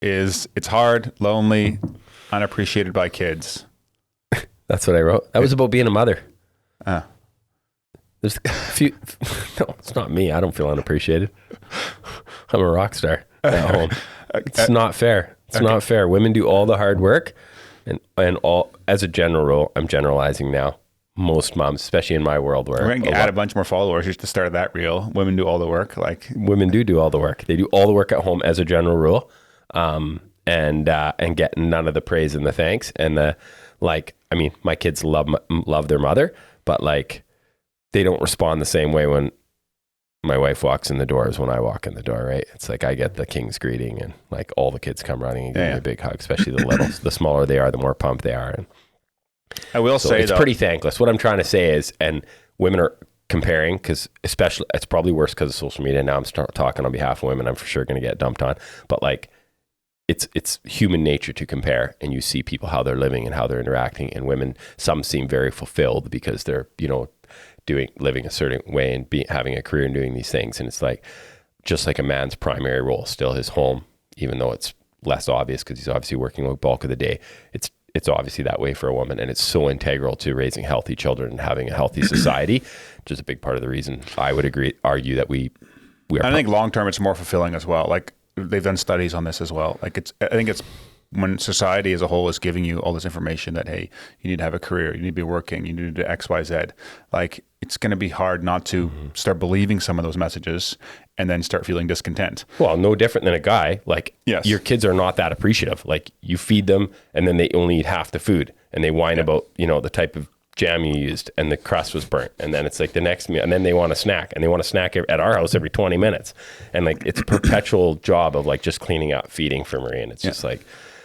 is it's hard, lonely, unappreciated by kids. That's what I wrote. That was about being a mother. There's a few. No, it's not me. I don't feel unappreciated. I'm a rock star at home. It's not fair. It's not fair. Women do all the hard work, and all, as a general rule, I'm generalizing now. Most moms, especially in my world, where we're gonna add a bunch more followers just to start that reel. Women do all the work. Like women do all the work. They do all the work at home as a general rule, and get none of the praise and the thanks and the like. I mean, my kids love their mother, but like they don't respond the same way when my wife walks in the door as when I walk in the door. Right? It's like I get the king's greeting, and like all the kids come running and give me a big hug. Especially the littles. The smaller they are, the more pumped they are. And I will say it's pretty thankless. What I'm trying to say is, and women are comparing, because especially it's probably worse because of social media. Now I'm talking on behalf of women. I'm for sure going to get dumped on, but like it's human nature to compare, and you see people how they're living and how they're interacting. And women, some seem very fulfilled because they're living a certain way and having a career and doing these things. And it's like just like a man's primary role is still his home, even though it's less obvious because he's obviously working the bulk of the day. It's obviously that way for a woman, and it's so integral to raising healthy children and having a healthy society, which is a big part of the reason I would argue that we are. I think long term it's more fulfilling as well. Like they've done studies on this as well. Like I think it's when society as a whole is giving you all this information that, hey, you need to have a career, you need to be working, you need to do X, Y, Z. Like it's going to be hard not to start believing some of those messages and then start feeling discontent. Well, no different than a guy. Like your kids are not that appreciative. Like you feed them and then they only eat half the food and they whine about, the type of jam you used and the crust was burnt. And then it's like the next meal and then they want a snack, and they want a snack at our house every 20 minutes. And like, it's a perpetual job of like just cleaning up, feeding for Marie. And it's just like,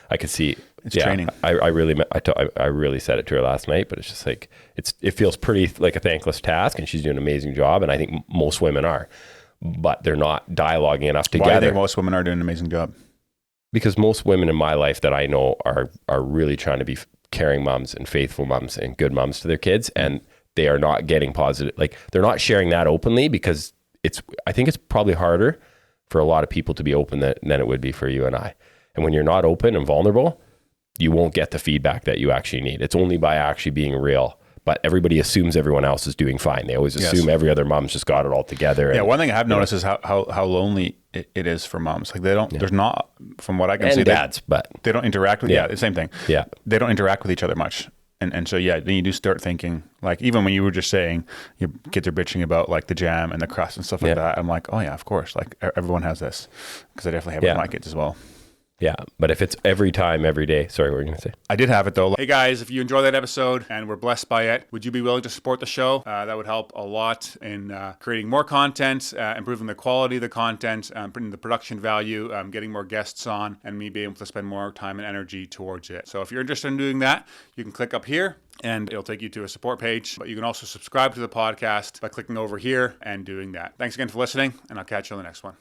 I could see it's training. I really said it to her last night, but it's just like, it feels pretty like a thankless task, and she's doing an amazing job. And I think most women are, but they're not dialoguing enough together. Why do you think most women are doing an amazing job? Because most women in my life that I know are really trying to be caring moms and faithful moms and good moms to their kids. And they are not getting positive. Like they're not sharing that openly because I think it's probably harder for a lot of people to be open than it would be for you and I. And when you're not open and vulnerable, you won't get the feedback that you actually need. It's only by actually being real. But everybody assumes everyone else is doing fine. They always assume every other mom's just got it all together. Yeah, one thing I have noticed is how lonely it is for moms. Like they don't, there's not, from what I can see, dads, but they don't interact with, the same thing. Yeah. They don't interact with each other much. And so, then you do start thinking, like, even when you were just saying your kids are bitching about like the jam and the crust and stuff like that, I'm like, oh yeah, of course. Like everyone has this, because I definitely have it with my kids as well. Yeah, but if it's every time, every day. Sorry, what were you going to say? I did have it though. Hey guys, if you enjoyed that episode and were blessed by it, would you be willing to support the show? That would help a lot in creating more content, improving the quality of the content, putting the production value, getting more guests on, and me being able to spend more time and energy towards it. So if you're interested in doing that, you can click up here and it'll take you to a support page. But you can also subscribe to the podcast by clicking over here and doing that. Thanks again for listening, and I'll catch you on the next one.